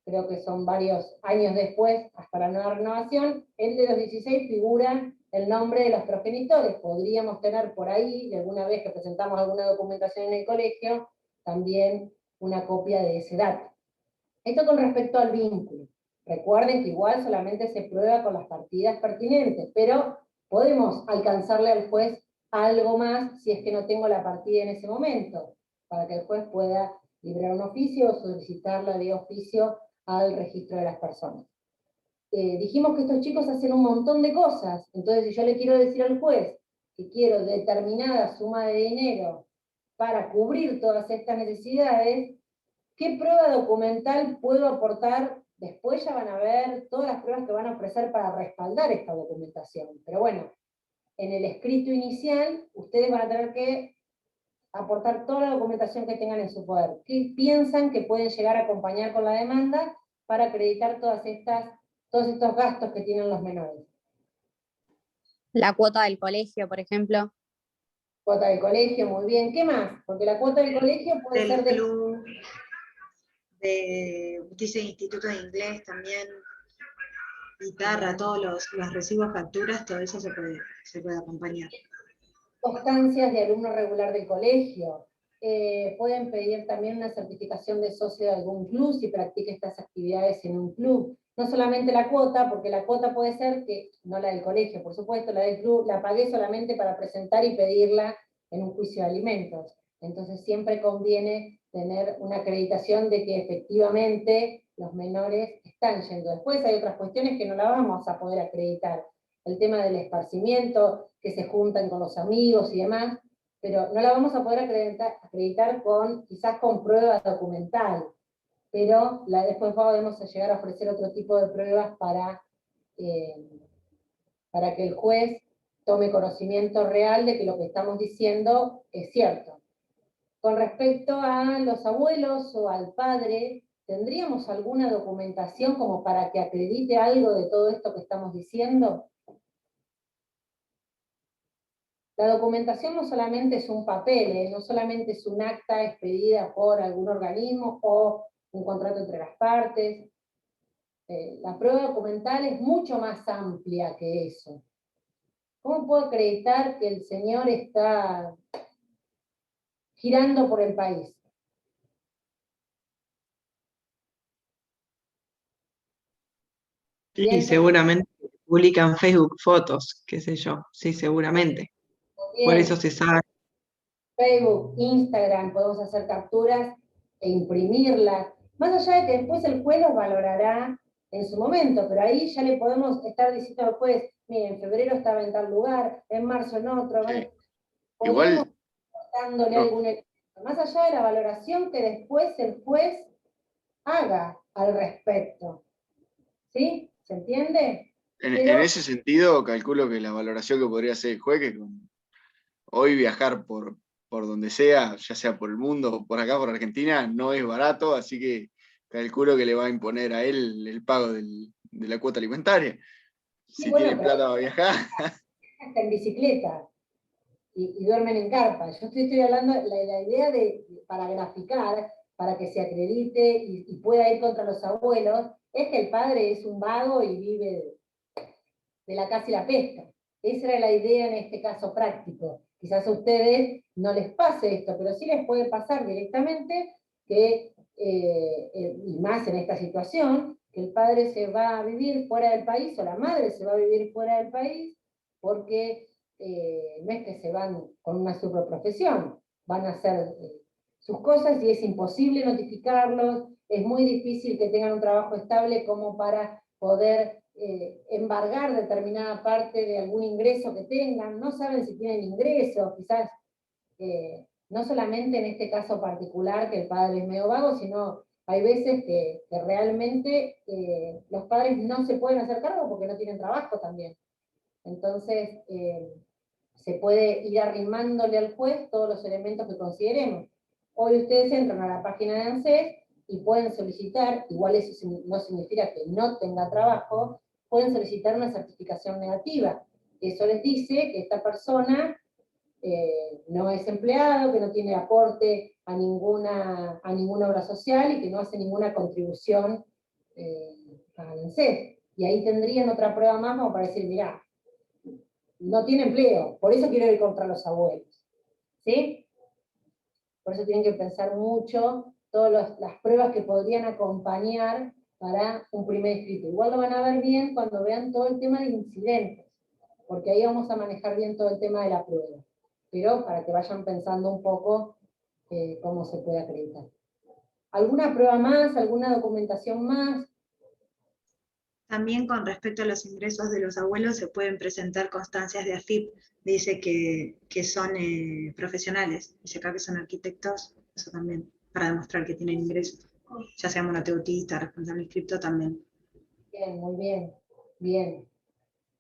creo que son varios años después, hasta la nueva renovación, el de los 16 figura el nombre de los progenitores. Podríamos tener por ahí, alguna vez que presentamos alguna documentación en el colegio, también una copia de ese dato. Esto con respecto al vínculo. Recuerden que igual solamente se prueba con las partidas pertinentes, pero podemos alcanzarle al juez algo más si es que no tengo la partida en ese momento, para que el juez pueda librar un oficio o solicitarla de oficio al registro de las personas. Dijimos que estos chicos hacen un montón de cosas, entonces si yo le quiero decir al juez que quiero determinada suma de dinero para cubrir todas estas necesidades, ¿qué prueba documental puedo aportar? Después ya van a ver todas las pruebas que van a ofrecer para respaldar esta documentación. Pero bueno, en el escrito inicial, ustedes van a tener que aportar toda la documentación que tengan en su poder. ¿Qué piensan que pueden llegar a acompañar con la demanda para acreditar todos estos gastos que tienen los menores? La cuota del colegio, por ejemplo. Cuota del colegio, muy bien. ¿Qué más? Porque la cuota del colegio puede ser Del de... club, dice instituto de inglés también, guitarra, todos los recibos, facturas, todo eso se puede acompañar. Constancias de alumno regular del colegio. Pueden pedir también una certificación de socio de algún club si practica estas actividades en un club. No solamente la cuota, porque la cuota puede ser que, no la del colegio, por supuesto, la del club la pagué solamente para presentar y pedirla en un juicio de alimentos. Entonces siempre conviene tener una acreditación de que efectivamente los menores están yendo. Después hay otras cuestiones que no la vamos a poder acreditar. El tema del esparcimiento, que se juntan con los amigos y demás, pero no la vamos a poder acreditar quizás con prueba documental, pero después podemos llegar a ofrecer otro tipo de pruebas para que el juez tome conocimiento real de que lo que estamos diciendo es cierto. Con respecto a los abuelos o al padre, ¿tendríamos alguna documentación como para que acredite algo de todo esto que estamos diciendo? La documentación no solamente es un papel, no solamente es un acta expedida por algún organismo o un contrato entre las partes. La prueba documental es mucho más amplia que eso. ¿Cómo puedo acreditar que el señor está girando por el país? Y seguramente publican Facebook fotos, qué sé yo, sí, seguramente. Por eso se sabe. Facebook, Instagram, podemos hacer capturas e imprimirlas, más allá de que después el juez los valorará en su momento, pero ahí ya le podemos estar diciendo al juez, mire, en febrero estaba en tal lugar, en marzo en otro, Sí. podríamos Igual, dándole no, algún elemento, más allá de la valoración que después el juez haga al respecto. ¿Sí? ¿Se entiende? en Pero ese sentido, calculo que la valoración que podría hacer el juez, que hoy viajar por donde sea, ya sea por el mundo o por acá, por Argentina, no es barato, así que calculo que le va a imponer a él el pago de la cuota alimentaria. sí, Si bueno, tiene plata para viajar. hasta en bicicleta. Y duermen en carpa. Yo estoy hablando, la idea para graficar, para que se acredite y pueda ir contra los abuelos, es que el padre es un vago y vive de la caza y la pesca. Esa era la idea en este caso práctico. Quizás a ustedes no les pase esto, pero sí les puede pasar directamente que, y más en esta situación, que el padre se va a vivir fuera del país o la madre se va a vivir fuera del país porque no es que se van con una superprofesión, van a hacer sus cosas y es imposible notificarlos, es muy difícil que tengan un trabajo estable como para poder embargar determinada parte de algún ingreso que tengan, no saben si tienen ingresos, quizás no solamente en este caso particular que el padre es medio vago, sino hay veces que realmente los padres no se pueden hacer cargo porque no tienen trabajo también. Entonces, se puede ir arrimándole al juez todos los elementos que consideremos. Hoy ustedes entran a la página de ANSES y pueden solicitar, igual eso no significa que no tenga trabajo, pueden solicitar una certificación negativa. Eso les dice que esta persona no es empleado, que no tiene aporte a ninguna obra social y que no hace ninguna contribución a ANSES. Y ahí tendrían otra prueba más como para decir, mirá, no tiene empleo, por eso quiero ir contra los abuelos. ¿Sí? Por eso tienen que pensar mucho todas las pruebas que podrían acompañar para un primer escrito. Igual lo van a ver bien cuando vean todo el tema de incidentes, porque ahí vamos a manejar bien todo el tema de la prueba. Pero para que vayan pensando un poco cómo se puede acreditar. ¿Alguna prueba más? ¿Alguna documentación más? También con respecto a los ingresos de los abuelos se pueden presentar constancias de AFIP, dice que son profesionales, dice acá que son arquitectos, eso también, para demostrar que tienen ingresos, ya sea monoteutista, responsable inscripto también. Bien, muy bien, bien.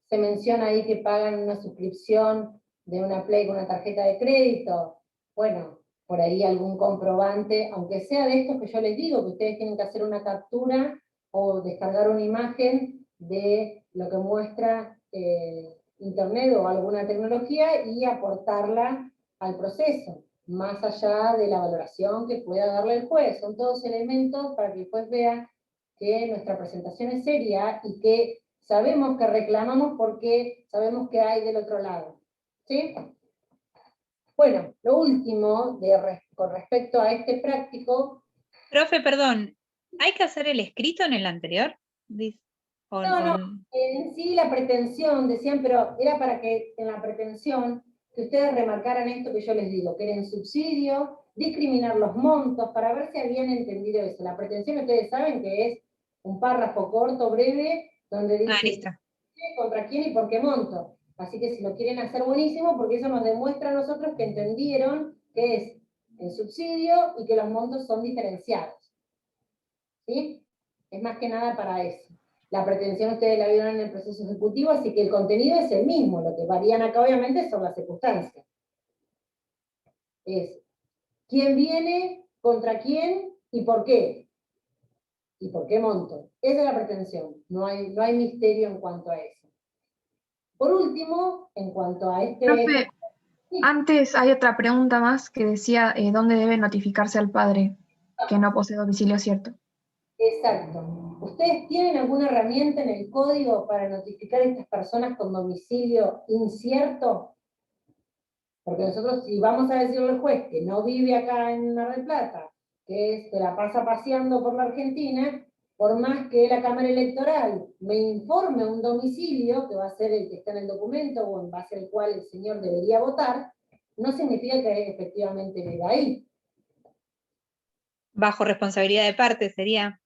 Se menciona ahí que pagan una suscripción de una Play con una tarjeta de crédito. Bueno, por ahí algún comprobante, aunque sea de estos que yo les digo, que ustedes tienen que hacer una captura o descargar una imagen de lo que muestra Internet o alguna tecnología y aportarla al proceso, más allá de la valoración que pueda darle el juez. Son todos elementos para que el juez vea que nuestra presentación es seria y que sabemos que reclamamos porque sabemos que hay del otro lado. ¿Sí? Bueno, lo último con respecto a este práctico. Profe, perdón, ¿hay que hacer el escrito en el anterior? No, en sí la pretensión, decían, pero era para que en la pretensión que ustedes remarcaran esto que yo les digo, que era en subsidio, discriminar los montos, para ver si habían entendido eso. La pretensión ustedes saben que es un párrafo corto, breve, donde dice contra quién y por qué monto. Así que si lo quieren hacer buenísimo, porque eso nos demuestra a nosotros que entendieron que es en subsidio y que los montos son diferenciados. ¿Sí? Es más que nada para eso. La pretensión ustedes la vieron en el proceso ejecutivo, así que el contenido es el mismo, lo que varían acá obviamente son las circunstancias. Es quién viene, contra quién y por qué. Y por qué monto. Esa es la pretensión, no hay misterio en cuanto a eso. Por último, en cuanto a este... Profe, antes hay otra pregunta más que decía ¿dónde debe notificarse al padre que no posee domicilio cierto? Exacto. ¿Ustedes tienen alguna herramienta en el código para notificar a estas personas con domicilio incierto? Porque nosotros, si vamos a decirle al juez que no vive acá en Mar del Plata, que se la pasa paseando por la Argentina, por más que la Cámara Electoral me informe un domicilio, que va a ser el que está en el documento o en base al cual el señor debería votar, no significa que efectivamente viva ahí. Bajo responsabilidad de parte sería.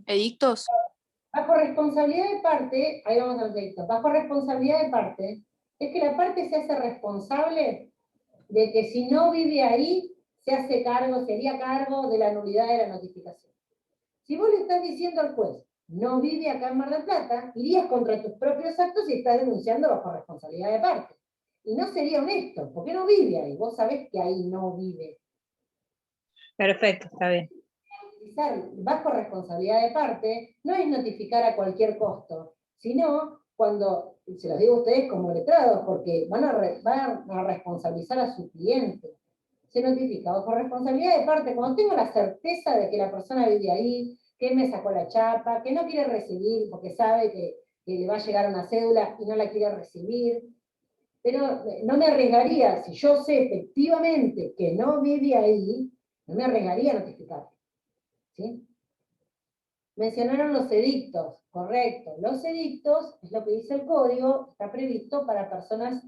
¿Edictos? Bajo responsabilidad de parte, ahí vamos al edicto, bajo responsabilidad de parte, es que la parte se hace responsable de que si no vive ahí, se haría cargo de la nulidad de la notificación. Si vos le estás diciendo al juez, no vive acá en Mar del Plata, irías contra tus propios actos y estás denunciando bajo responsabilidad de parte. Y no sería honesto, porque no vive ahí, vos sabés que ahí no vive. Perfecto, está bien. Bajo responsabilidad de parte no es notificar a cualquier costo, sino cuando, se los digo a ustedes como letrados, porque van a responsabilizar a su cliente. Se notifica bajo responsabilidad de parte cuando tengo la certeza de que la persona vive ahí, que me sacó la chapa, que no quiere recibir porque sabe que que le va a llegar una cédula y no la quiere recibir. Pero no me arriesgaría, si yo sé efectivamente que no vive ahí, no me arriesgaría a notificar. ¿Sí? Mencionaron los edictos, correcto. Los edictos, es lo que dice el código, está previsto para personas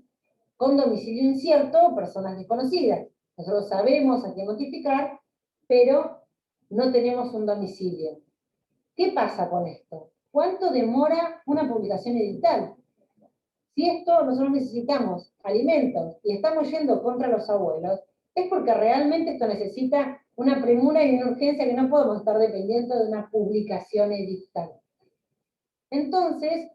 con domicilio incierto o personas desconocidas. Nosotros sabemos a quién notificar, pero no tenemos un domicilio. ¿Qué pasa con esto? ¿Cuánto demora una publicación edital? Si esto nosotros necesitamos alimentos y estamos yendo contra los abuelos, es porque realmente esto necesita una premura y una urgencia que no podemos estar dependiendo de una publicación edital. Entonces,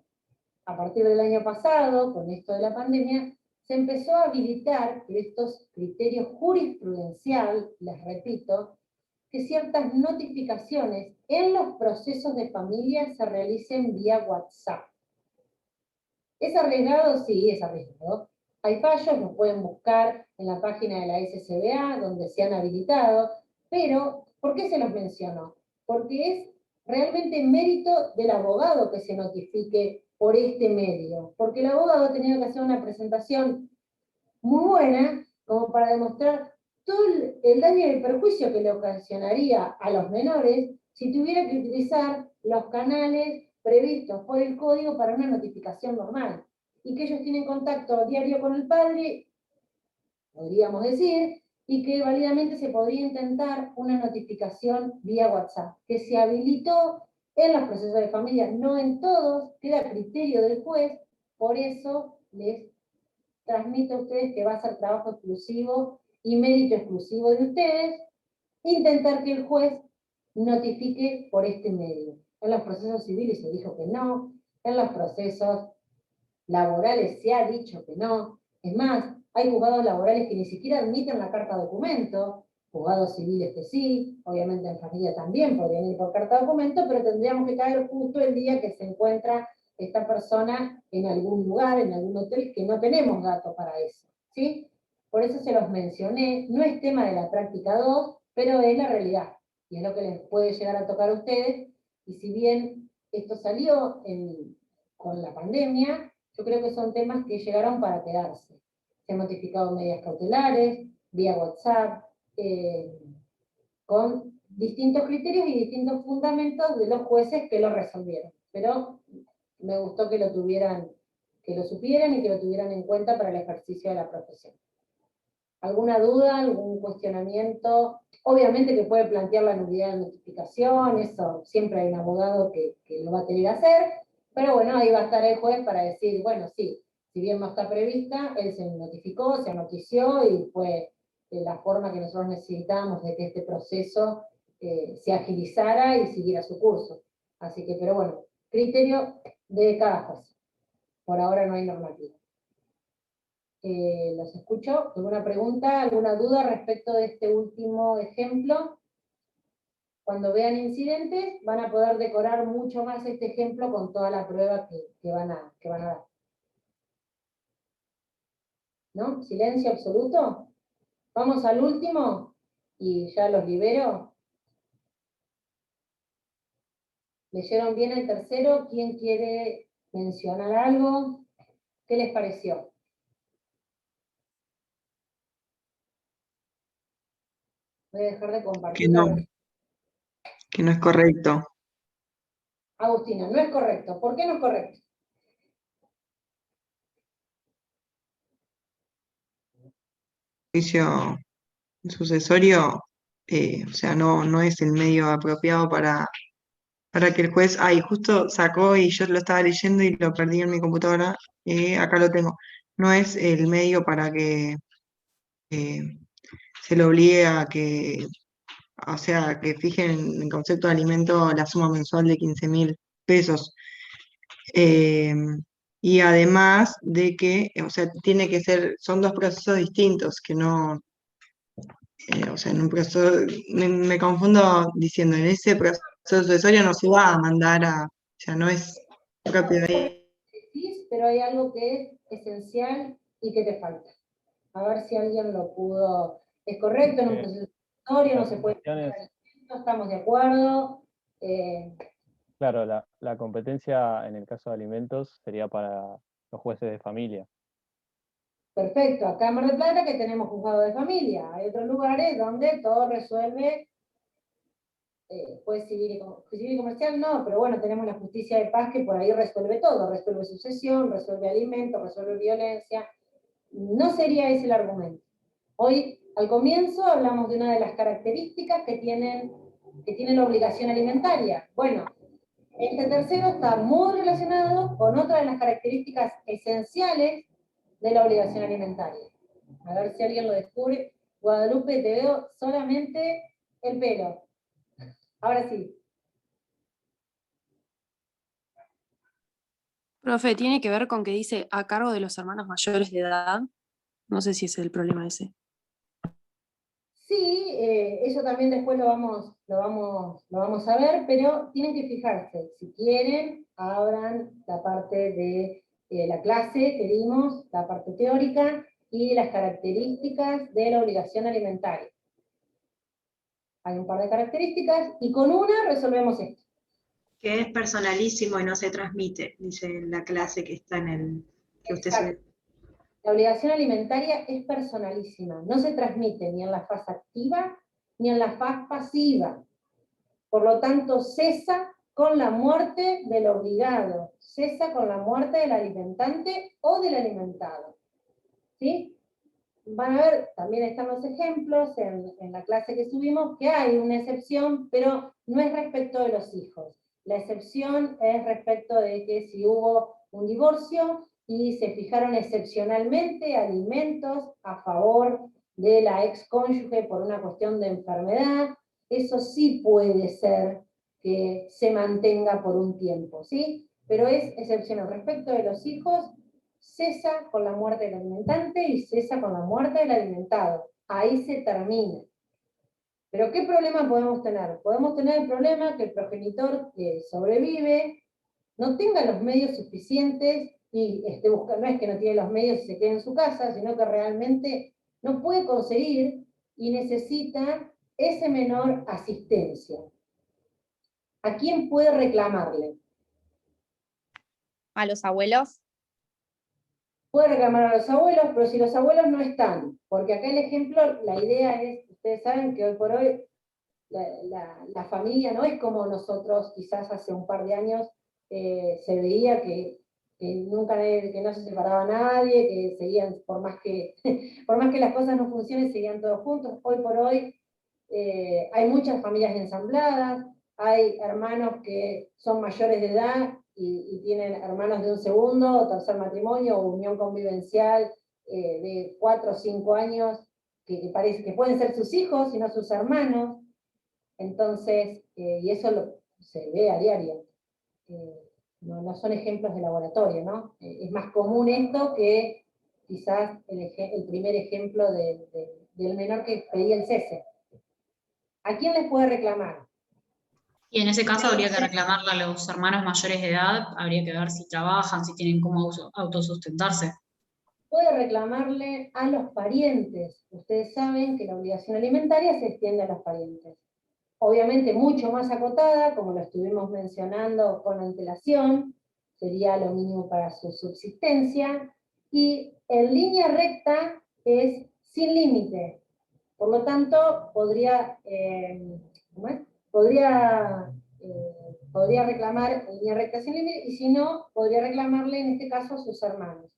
a partir del año pasado, con esto de la pandemia, se empezó a habilitar estos criterios jurisprudencial, les repito, que ciertas notificaciones en los procesos de familia se realicen vía WhatsApp. ¿Es arriesgado? Sí, es arriesgado. Hay fallos, los pueden buscar en la página de la SCBA, donde se han habilitado, pero ¿por qué se los menciono? Porque es realmente mérito del abogado que se notifique por este medio, porque el abogado ha tenido que hacer una presentación muy buena, como para demostrar todo el daño y el perjuicio que le ocasionaría a los menores si tuviera que utilizar los canales previstos por el código para una notificación normal, y que ellos tienen contacto diario con el padre, podríamos decir, y que válidamente se podría intentar una notificación vía WhatsApp, que se habilitó en los procesos de familia, no en todos, queda a criterio del juez, por eso les transmito a ustedes que va a ser trabajo exclusivo y mérito exclusivo de ustedes, intentar que el juez notifique por este medio. En los procesos civiles se dijo que no, en los procesos laborales se ha dicho que no. Es más, hay juzgados laborales que ni siquiera admiten la carta documento, juzgados civiles que sí, obviamente en familia también podrían ir por carta documento, pero tendríamos que caer justo el día que se encuentra esta persona en algún lugar, en algún hotel, que no tenemos datos para eso, ¿sí? Por eso se los mencioné, no es tema de la práctica 2, pero es la realidad, y es lo que les puede llegar a tocar a ustedes, y si bien esto salió con la pandemia, yo creo que son temas que llegaron para quedarse. Se han notificado medidas cautelares, vía WhatsApp, con distintos criterios y distintos fundamentos de los jueces que lo resolvieron. Pero me gustó que lo tuvieran, que lo supieran y que lo tuvieran en cuenta para el ejercicio de la profesión. ¿Alguna duda, algún cuestionamiento? Obviamente que puede plantear la nulidad de notificación, eso siempre hay un abogado que lo va a tener que hacer, pero bueno, ahí va a estar el juez para decir, bueno, sí, si bien no está prevista, él se notificó, se notició y fue la forma que nosotros necesitábamos de que este proceso se agilizara y siguiera su curso. Así que, pero bueno, criterio de cada juez. Por ahora no hay normativa. Los escucho. ¿Alguna pregunta, alguna duda respecto de este último ejemplo? Cuando vean incidentes, van a poder decorar mucho más este ejemplo con toda la prueba que van a dar. ¿No? Silencio absoluto. Vamos al último y ya los libero. ¿Leyeron bien el tercero? ¿Quién quiere mencionar algo? ¿Qué les pareció? Voy a dejar de compartir. Que no es correcto. Agustina, no es correcto. ¿Por qué no es correcto? Juicio sucesorio, o sea, no es el medio apropiado para que el juez, justo sacó y yo lo estaba leyendo y lo perdí en mi computadora, acá lo tengo. No es el medio para que se le obligue a que, o sea, que fijen en el concepto de alimento la suma mensual de 15.000 pesos. Y además de que, o sea, tiene que ser, son dos procesos distintos, que no, o sea, en un proceso, me confundo diciendo, en ese proceso sucesorio no se va a mandar o sea, no es propio de ahí. Sí, pero hay algo que es esencial y que te falta. A ver si alguien lo pudo. Es correcto, en un proceso sucesorio no se puede. No estamos de acuerdo. Claro, la competencia en el caso de alimentos sería para los jueces de familia. Perfecto, acá en Mar del Plata que tenemos juzgado de familia, hay otros lugares donde todo resuelve, juez civil y comercial no, pero bueno, tenemos la justicia de paz que por ahí resuelve todo, resuelve sucesión, resuelve alimentos, resuelve violencia, no sería ese el argumento. Hoy, al comienzo, hablamos de una de las características que tienen la obligación alimentaria. Bueno, este tercero está muy relacionado con otra de las características esenciales de la obligación alimentaria. A ver si alguien lo descubre. Guadalupe, te veo solamente el pelo. Ahora sí. Profe, tiene que ver con que dice a cargo de los hermanos mayores de edad. No sé si ese es el problema ese. Sí, eso también después lo vamos a ver, pero tienen que fijarse, si quieren, abran la parte de la clase que dimos, la parte teórica, y las características de la obligación alimentaria. Hay un par de características, y con una resolvemos esto. Que es personalísimo y no se transmite, dice la clase que está en el... que usted sube. La obligación alimentaria es personalísima, no se transmite ni en la fase activa ni en la fase pasiva. Por lo tanto, cesa con la muerte del obligado, cesa con la muerte del alimentante o del alimentado. ¿Sí? Van a ver, también están los ejemplos en la clase que subimos, que hay una excepción, pero no es respecto de los hijos. La excepción es respecto de que si hubo un divorcio y se fijaron excepcionalmente alimentos a favor de la excónyuge por una cuestión de enfermedad, eso sí puede ser que se mantenga por un tiempo, ¿sí? Pero es excepcional. Respecto de los hijos, cesa con la muerte del alimentante y cesa con la muerte del alimentado. Ahí se termina. Pero ¿qué problema podemos tener? Podemos tener el problema que el progenitor que sobrevive no tenga los medios suficientes y esté buscando, no es que no tiene los medios y se quede en su casa, sino que realmente no puede conseguir y necesita ese menor asistencia. ¿A quién puede reclamarle? ¿A los abuelos? Puede reclamar a los abuelos, pero si los abuelos no están, porque acá el ejemplo, la idea es, ustedes saben que hoy por hoy la familia no es como nosotros, quizás hace un par de años se veía que que no se separaba nadie, que seguían, por más que las cosas no funcionen, seguían todos juntos. Hoy por hoy hay muchas familias ensambladas, hay hermanos que son mayores de edad y tienen hermanos de un segundo o tercer matrimonio o unión convivencial de 4 o 5 años, que parece que pueden ser sus hijos y no sus hermanos. Entonces, y eso se ve a diario. No son ejemplos de laboratorio, ¿no? Es más común esto que quizás el primer ejemplo del menor que pedía el cese. ¿A quién les puede reclamar? Y en ese caso habría que reclamarle a los hermanos mayores de edad, habría que ver si trabajan, si tienen cómo autosustentarse. Puede reclamarle a los parientes. Ustedes saben que la obligación alimentaria se extiende a los parientes. Obviamente mucho más acotada, como lo estuvimos mencionando con antelación, sería lo mínimo para su subsistencia, y en línea recta es sin límite. Por lo tanto, podría reclamar en línea recta sin límite, y si no, podría reclamarle en este caso a sus hermanos,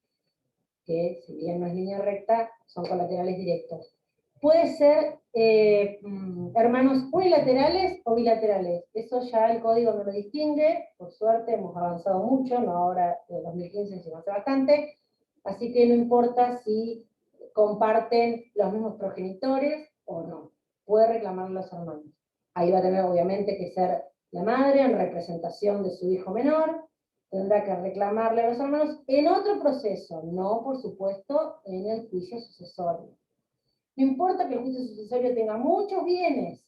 que si bien no es línea recta, son colaterales directos. Puede ser hermanos unilaterales o bilaterales. Eso ya el código no lo distingue. Por suerte hemos avanzado mucho, no ahora en 2015 se avanzó bastante. Así que no importa si comparten los mismos progenitores o no. Puede reclamar los hermanos. Ahí va a tener obviamente que ser la madre en representación de su hijo menor. Tendrá que reclamarle a los hermanos en otro proceso, no por supuesto en el juicio sucesorio. No importa que el juicio sucesorio tenga muchos bienes,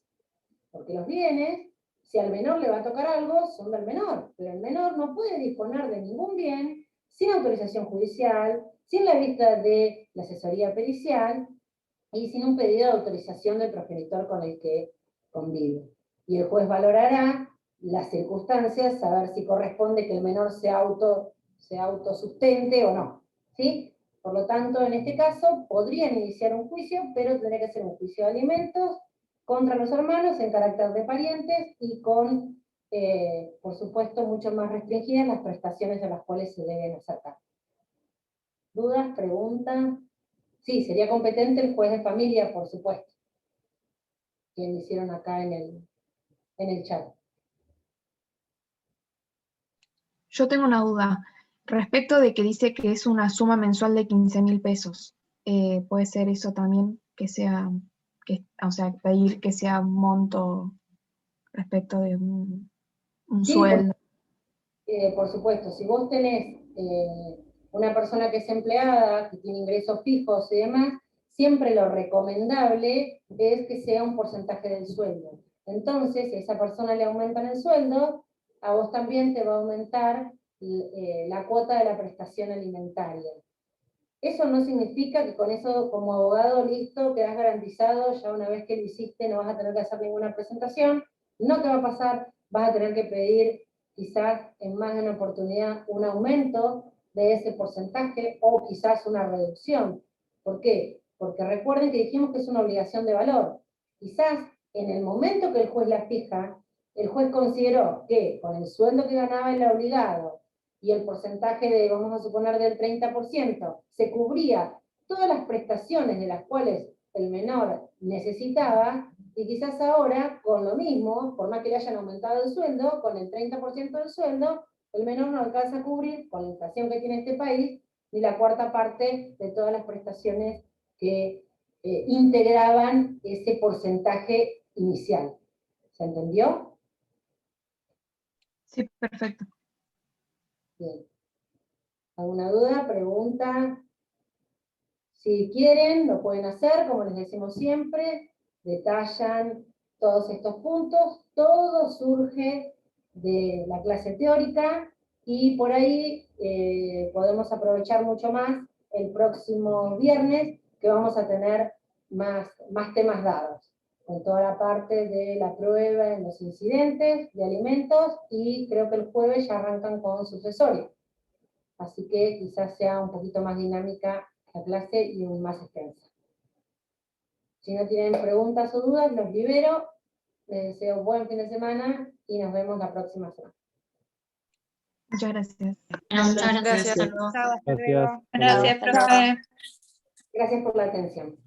porque los bienes, si al menor le va a tocar algo, son del menor, pero el menor no puede disponer de ningún bien sin autorización judicial, sin la vista de la asesoría pericial y sin un pedido de autorización del progenitor con el que convive. Y el juez valorará las circunstancias, saber si corresponde que el menor se autosustente o no, ¿sí? Por lo tanto, en este caso, podrían iniciar un juicio, pero tendría que ser un juicio de alimentos contra los hermanos en carácter de parientes y con, por supuesto, mucho más restringidas las prestaciones a las cuales se deben acercar. ¿Dudas? ¿Preguntas? Sí, sería competente el juez de familia, por supuesto. Quien hicieron acá en el chat. Yo tengo una duda. Respecto de que dice que es una suma mensual de 15.000 pesos, ¿puede ser eso también que sea, o sea, pedir que sea un monto respecto de un Sí, sueldo? Por supuesto, si vos tenés una persona que es empleada, que tiene ingresos fijos y demás, siempre lo recomendable es que sea un porcentaje del sueldo. Entonces, si a esa persona le aumentan el sueldo, a vos también te va a aumentar la cuota de la prestación alimentaria. Eso no significa que con eso, como abogado, listo, quedás garantizado, ya una vez que lo hiciste no vas a tener que hacer ninguna presentación, no te va a pasar, vas a tener que pedir quizás en más de una oportunidad un aumento de ese porcentaje o quizás una reducción. ¿Por qué? Porque recuerden que dijimos que es una obligación de valor. Quizás en el momento que el juez la fija, el juez consideró que con el sueldo que ganaba el obligado y el porcentaje de, vamos a suponer, del 30%, se cubría todas las prestaciones de las cuales el menor necesitaba, y quizás ahora, con lo mismo, por más que le hayan aumentado el sueldo, con el 30% del sueldo, el menor no alcanza a cubrir, con la inflación que tiene este país, ni la cuarta parte de todas las prestaciones que integraban ese porcentaje inicial. ¿Se entendió? Sí, perfecto. Bien. ¿Alguna duda? ¿Pregunta? Si quieren, lo pueden hacer, como les decimos siempre, detallan todos estos puntos, todo surge de la clase teórica, y por ahí podemos aprovechar mucho más el próximo viernes, que vamos a tener más temas dados, con toda la parte de la prueba en los incidentes de alimentos, y creo que el jueves ya arrancan con sucesorio. Así que quizás sea un poquito más dinámica la clase y más extensa. Si no tienen preguntas o dudas, los libero. Les deseo buen fin de semana y nos vemos la próxima semana. Muchas gracias. Muchas gracias. Chao, hasta Gracias. luego. Gracias, profe. Gracias por la atención.